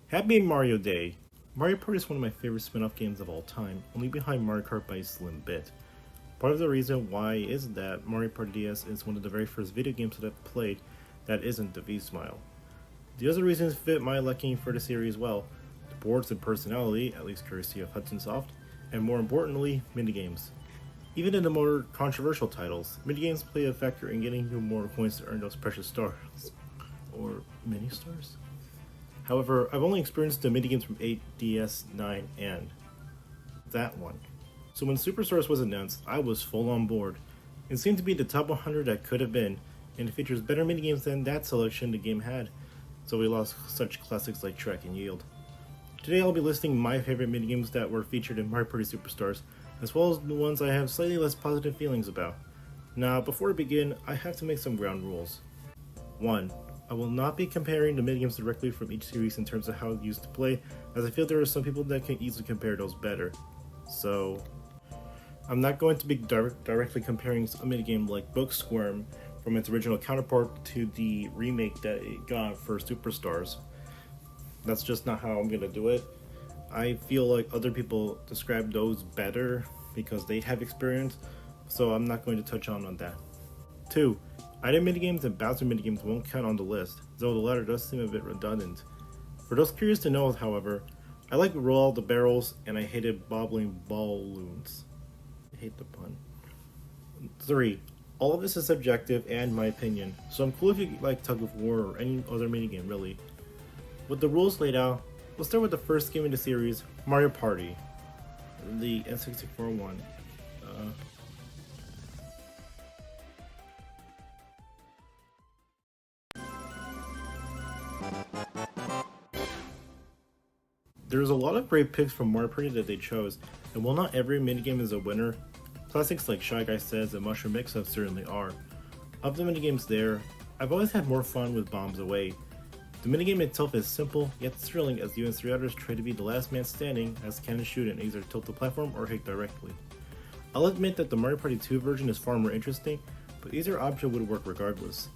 Happy Mario Day! Mario Party is one of my favorite spin-off games of all time, only behind Mario Kart by a slim bit. Part of the reason why is that Mario Party DS is one of the very first video games that I've played that isn't the V-Smile. The other reasons fit my liking for the series well: the boards and personality, at least courtesy of Hudson Soft, and more importantly, minigames. Even in the more controversial titles, minigames play a factor in getting you more coins to earn those precious stars. Or mini-stars? However, I've only experienced the minigames from 8, DS, 9, and that one. So when Superstars was announced, I was full on board. It seemed to be the top 100 that could have been, and it features better minigames than that selection the game had, so we lost such classics like Track and Yield. Today I'll be listing my favorite minigames that were featured in Mario Party Superstars, as well as the ones I have slightly less positive feelings about. Now, before I begin, I have to make some ground rules. 1. I will not be comparing the minigames directly from each series in terms of how it used to play, as I feel there are some people that can easily compare those better. So, I'm not going to be directly comparing a minigame like Book Squirm from its original counterpart to the remake that it got for Superstars. That's just not how I'm going to do it. I feel like other people describe those better because they have experience, so I'm not going to touch on that. 2. Item minigames and Bowser minigames won't count on the list, though the latter does seem a bit redundant. For those curious to know, however, I like Roll Out the Barrels, and I hated Bobbling Balloons. I hate the pun. 3. All of this is subjective and my opinion, so I'm cool if you like Tug of War or any other minigame really. With the rules laid out, we'll start with the first game in the series, Mario Party, the N64 one. There's a lot of great picks from Mario Party that they chose, and while not every minigame is a winner, classics like Shy Guy Says and Mushroom Mix-Up certainly are. Of the minigames there, I've always had more fun with Bombs Away. The minigame itself is simple, yet thrilling as you and 3 others try to be the last man standing as cannon shoot and either tilt the platform or hit directly. I'll admit that the Mario Party 2 version is far more interesting, but either option would work regardless.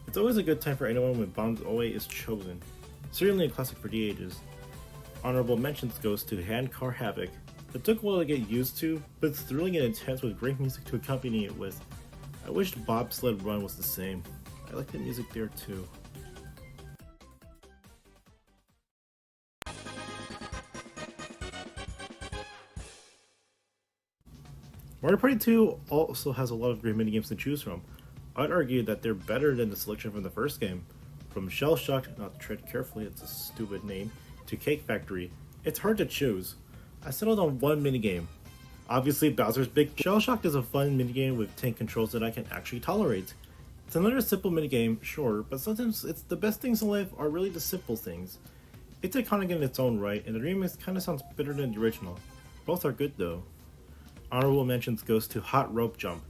It's always a good time for anyone when Bombs Away is chosen. Certainly a classic for the ages. Honorable mentions goes to Hand Car Havoc. It took a while to get used to, but it's thrilling and intense with great music to accompany it with. I wished Bobsled Run was the same. I like the music there too. Mario Party 2 also has a lot of great minigames to choose from. I'd argue that they're better than the selection from the first game. From Shell Shock, not to tread carefully, it's a stupid name, to Cake Factory, it's hard to choose. I settled on one minigame. Obviously, Bowser's Big Shell Shock is a fun minigame with tank controls that I can actually tolerate. It's another simple minigame, sure, but sometimes it's the best things in life are really the simple things. It's iconic in its own right, and the remix kinda sounds better than the original. Both are good though. Honorable mentions goes to Hot Rope Jump.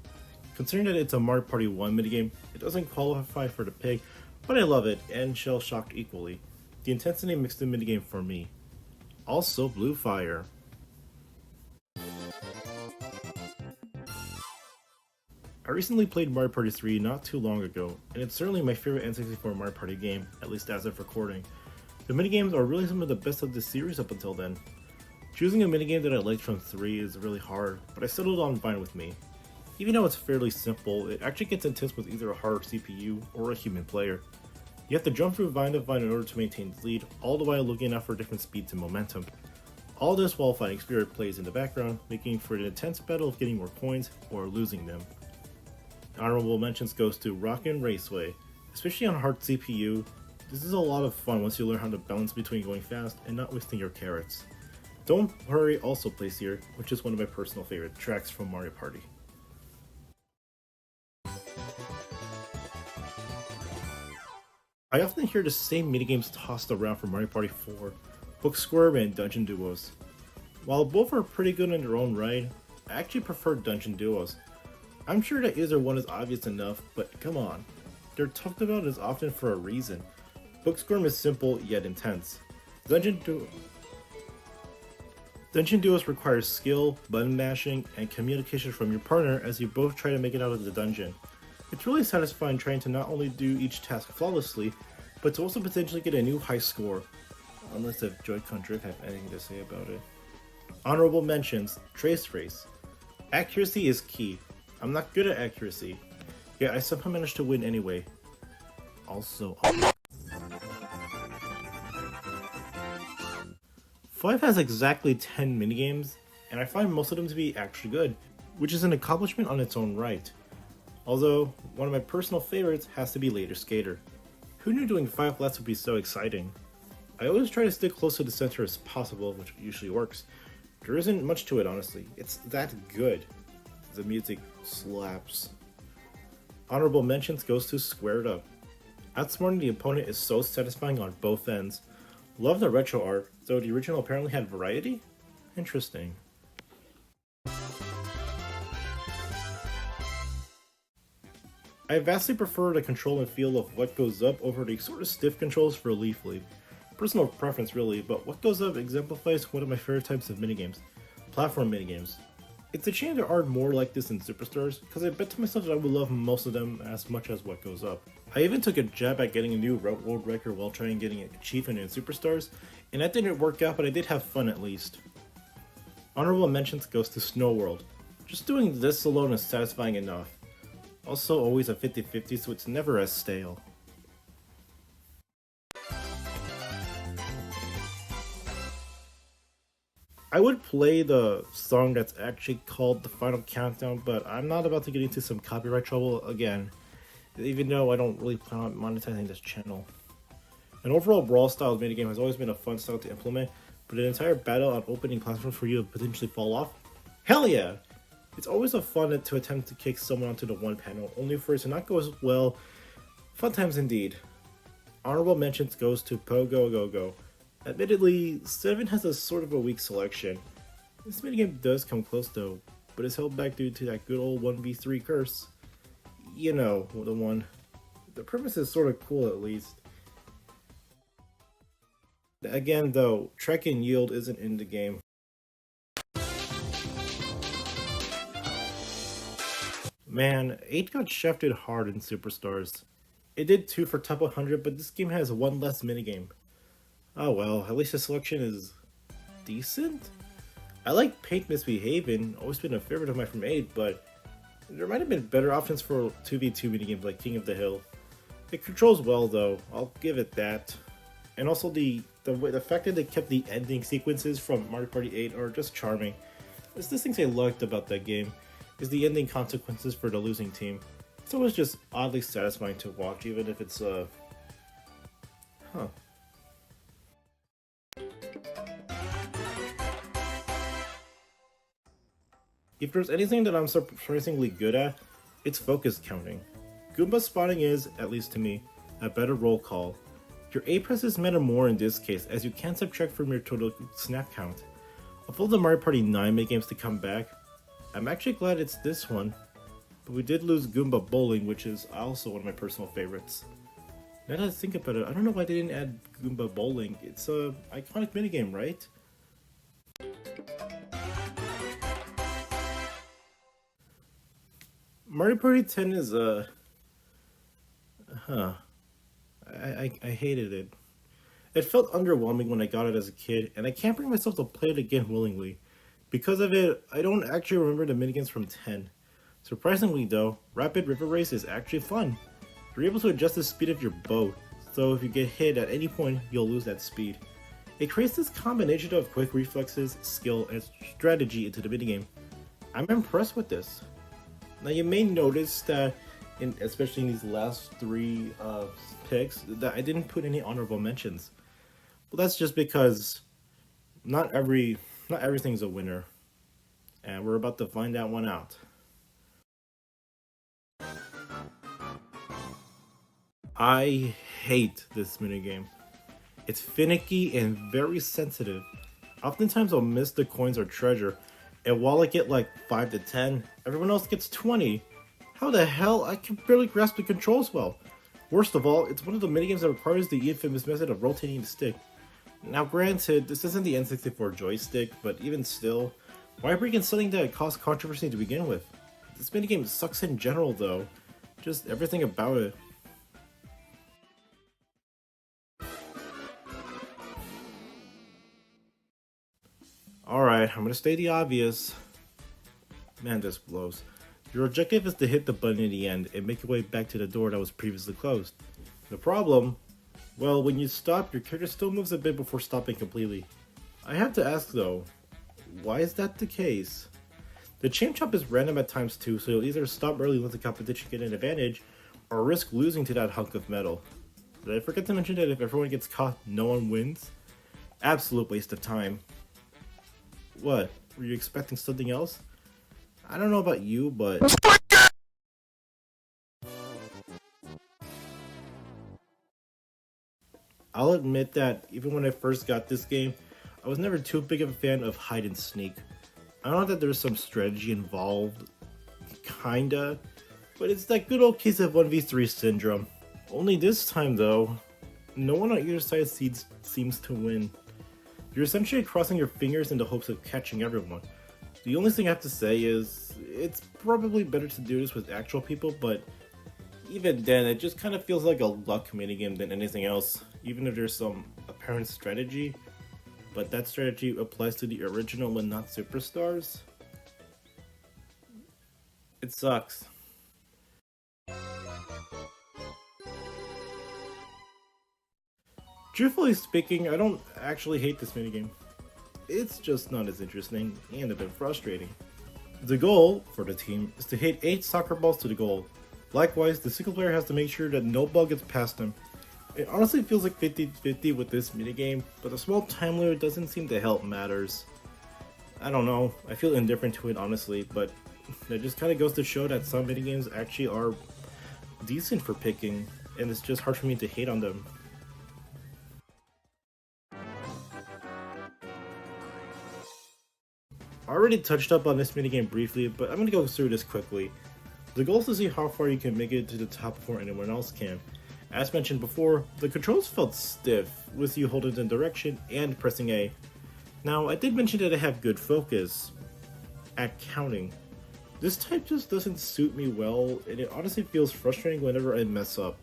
Considering that it's a Mario Party 1 minigame, it doesn't qualify for the pig, but I love it, and Shell Shocked equally. The intensity makes the minigame for me. Also, Blue Fire. I recently played Mario Party 3 not too long ago, and it's certainly my favorite N64 Mario Party game, at least as of recording. The minigames are really some of the best of this series up until then. Choosing a minigame that I liked from 3 is really hard, but I settled on Fine With Me. Even though it's fairly simple, it actually gets intense with either a hard CPU or a human player. You have to jump through vine to vine in order to maintain the lead, all the while looking out for different speeds and momentum. All this while Fighting Spirit plays in the background, making for an intense battle of getting more coins or losing them. Honorable mentions goes to Rockin' Raceway. Especially on hard CPU, this is a lot of fun once you learn how to balance between going fast and not wasting your carrots. Don't Hurry also plays here, which is one of my personal favorite tracks from Mario Party. I often hear the same minigames tossed around for Mario Party 4, Book Squirm and Dungeon Duos. While both are pretty good in their own right, I actually prefer Dungeon Duos. I'm sure that either one is obvious enough, but come on. They're talked about as often for a reason. Book Squirm is simple yet intense. Dungeon Duos requires skill, button mashing, and communication from your partner as you both try to make it out of the dungeon. It's really satisfying trying to not only do each task flawlessly, but to also potentially get a new high score. unless if Joy-Con Drift have anything to say about it. Honorable mentions, Trace Race. Accuracy is key. I'm not good at accuracy. Yeah, I somehow managed to win anyway. Also, 5 has exactly 10 minigames, and I find most of them to be actually good, which is an accomplishment on its own right. Although, one of my personal favorites has to be Later Skater. Who knew doing 5 less would be so exciting? I always try to stick close to the center as possible, which usually works. There isn't much to it, honestly. It's that good. The music slaps. Honorable mentions goes to Squared Up. Outsmarting the opponent is so satisfying on both ends. Love the retro art, though the original apparently had variety? Interesting. I vastly prefer the control and feel of What Goes Up over the sort of stiff controls for Leaf Leaf. Personal preference really, but What Goes Up exemplifies one of my favorite types of minigames. Platform minigames. It's a shame there aren't more like this in Superstars, because I bet to myself that I would love most of them as much as What Goes Up. I even took a jab at getting a new world record while trying getting an achievement in Superstars, and that didn't work out, but I did have fun at least. Honorable mentions goes to Snow World. Just doing this alone is satisfying enough. Also always a 50-50, so it's never as stale. I would play the song that's actually called The Final Countdown, but I'm not about to get into some copyright trouble again, even though I don't really plan on monetizing this channel. An overall brawl style minigame has always been a fun style to implement, but an entire battle on opening platforms for you to potentially fall off? Hell yeah! It's always a fun to attempt to kick someone onto the one panel, only for it to not go as well. Fun times indeed. Honorable mentions goes to Pogo Go Go. Admittedly, 7 has a sort of a weak selection. This minigame does come close though, but is held back due to that good old 1v3 curse. You know, the one. The premise is sort of cool at least. Again though, Trek and Yield isn't in the game. Man, 8 got shafted hard in Superstars. It did too for top 100, but this game has one less minigame. Oh well, at least the selection is decent? I like Paint Misbehavin', always been a favorite of mine from 8, but there might have been better options for 2v2 minigames like King of the Hill. It controls well though, I'll give it that. And also the fact that they kept the ending sequences from Mario Party 8 are just charming. There's this things I liked about that game, is the ending consequences for the losing team. It's always just oddly satisfying to watch, even if it's If there's anything that I'm surprisingly good at, it's focus counting. Goomba spotting is, at least to me, a better roll call. Your A presses matter more in this case, as you can't subtract from your total snap count. Of all the Mario Party 9 minigames to come back, I'm actually glad it's this one, but we did lose Goomba Bowling, which is also one of my personal favorites. Now that I think about it, I don't know why they didn't add Goomba Bowling. It's a iconic minigame, right? Mario Party 10 is I hated it. It felt underwhelming when I got it as a kid, and I can't bring myself to play it again willingly. Because of it, I don't actually remember the minigames from 10. Surprisingly though, Rapid River Race is actually fun. You're able to adjust the speed of your boat, so if you get hit at any point, you'll lose that speed. It creates this combination of quick reflexes, skill, and strategy into the minigame. I'm impressed with this. Now you may notice that, especially in these last 3 picks, that I didn't put any honorable mentions. Well, that's just because not everything's a winner, and we're about to find that one out. I hate this minigame. It's finicky and very sensitive. Oftentimes I'll miss the coins or treasure, and while I get like 5 to 10, everyone else gets 20. How the hell? I can barely grasp the controls well. Worst of all, it's one of the minigames that requires the infamous method of rotating the stick. Now granted, this isn't the N64 joystick, but even still, why bring in something that caused controversy to begin with? This minigame sucks in general though, just everything about it. Alright, I'm gonna state the obvious. Man, this blows. Your objective is to hit the button in the end and make your way back to the door that was previously closed. The problem? Well, when you stop, your character still moves a bit before stopping completely. I have to ask though, why is that the case? The chain chomp is random at times too, so you'll either stop early and let the competition get an advantage, or risk losing to that hunk of metal. Did I forget to mention that if everyone gets caught, no one wins? Absolute waste of time. What? Were you expecting something else? I don't know about you, but... I'll admit that even when I first got this game, I was never too big of a fan of hide and sneak. I know that there's some strategy involved, kinda, but it's that good old case of 1v3 syndrome. Only this time though, no one on either side seems to win. You're essentially crossing your fingers in the hopes of catching everyone. The only thing I have to say is, it's probably better to do this with actual people, but even then, it just kind of feels like a luck minigame than anything else, even if there's some apparent strategy, but that strategy applies to the original and not superstars. It sucks. Truthfully speaking, I don't actually hate this minigame. It's just not as interesting and a bit frustrating. The goal for the team is to hit 8 soccer balls to the goal. Likewise, the single player has to make sure that no ball gets past them. It honestly feels like 50-50 with this minigame, but the small time limit doesn't seem to help matters. I don't know, I feel indifferent to it honestly, but that just kind of goes to show that some minigames actually are decent for picking, and it's just hard for me to hate on them. I already touched up on this minigame briefly, but I'm going to go through this quickly. The goal is to see how far you can make it to the top before anyone else can. As mentioned before, the controls felt stiff, with you holding the direction and pressing A. Now, I did mention that I have good focus at counting. This type just doesn't suit me well, and it honestly feels frustrating whenever I mess up.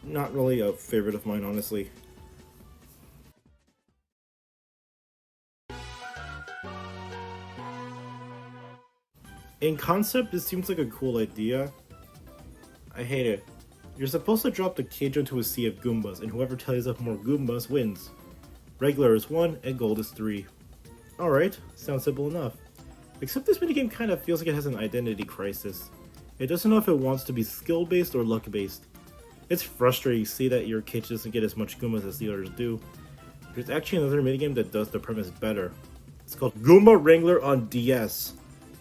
Not really a favorite of mine, honestly. In concept, this seems like a cool idea. I hate it. You're supposed to drop the cage onto a sea of Goombas, and whoever tallies up more Goombas wins. Regular is 1, and gold is 3. Alright, sounds simple enough. Except this minigame kind of feels like it has an identity crisis. It doesn't know if it wants to be skill-based or luck-based. It's frustrating to see that your cage doesn't get as much Goombas as the others do. There's actually another minigame that does the premise better. It's called Goomba Wrangler on DS.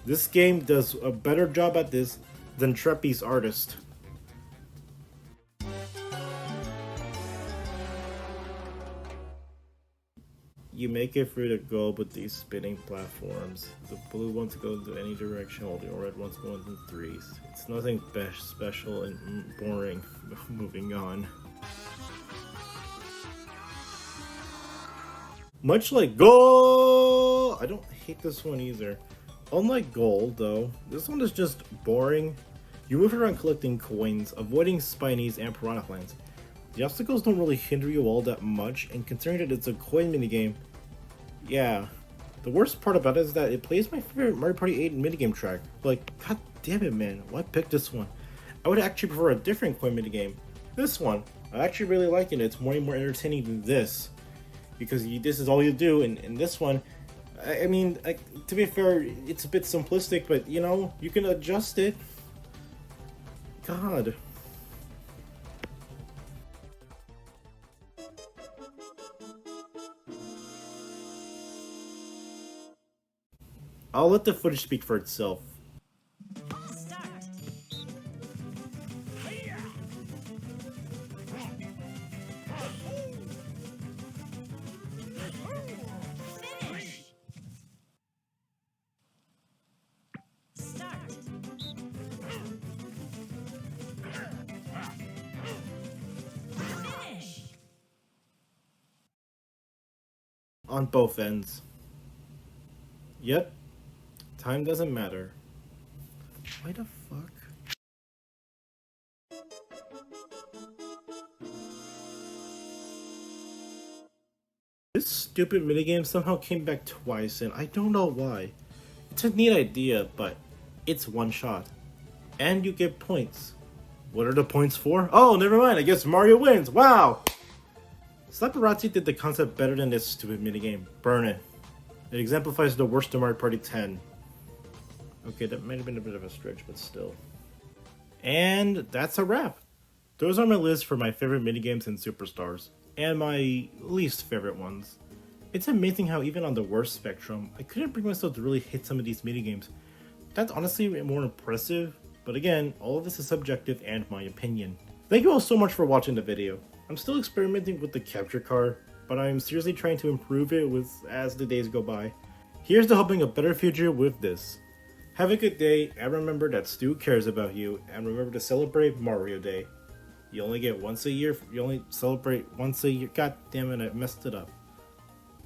This game does a better job at this than Trapeze Artist. You make it through the globe with these spinning platforms. The blue ones go in any direction, while the red ones go in threes. It's nothing special and boring. Moving on. Much like Gold! I don't hate this one either. Unlike Gold, though, this one is just boring. You move around collecting coins, avoiding spinies and piranha plants. The obstacles don't really hinder you all that much, and considering that it's a coin minigame, yeah. The worst part about it is that it plays my favorite Mario Party 8 minigame track. Like, god damn it, man, why pick this one? I would actually prefer a different coin minigame. This one, I actually really like it. It's more entertaining than this. Because this is all you do, and this one, I mean, to be fair, it's a bit simplistic, but you know, you can adjust it. God. I'll let the footage speak for itself. On both ends. Yep. Time doesn't matter. Why the fuck? This stupid minigame somehow came back twice, and I don't know why. It's a neat idea, but it's one shot. And you get points. What are the points for? Oh, never mind, I guess Mario wins! Wow! Slapperazzi did the concept better than this stupid minigame. Burn it. It exemplifies the worst of Mario Party 10. Okay, that might have been a bit of a stretch, but still. And that's a wrap. Those are my lists for my favorite minigames and superstars, and my least favorite ones. It's amazing how even on the worst spectrum, I couldn't bring myself to really hit some of these minigames. That's honestly more impressive, but again, all of this is subjective and my opinion. Thank you all so much for watching the video. I'm still experimenting with the capture card, but I'm seriously trying to improve it as the days go by. Here's to hoping a better future with this. Have a good day, and remember that Stu cares about you, and remember to celebrate Mario Day. You only get once a year, you only celebrate once a year. God damn it, I messed it up.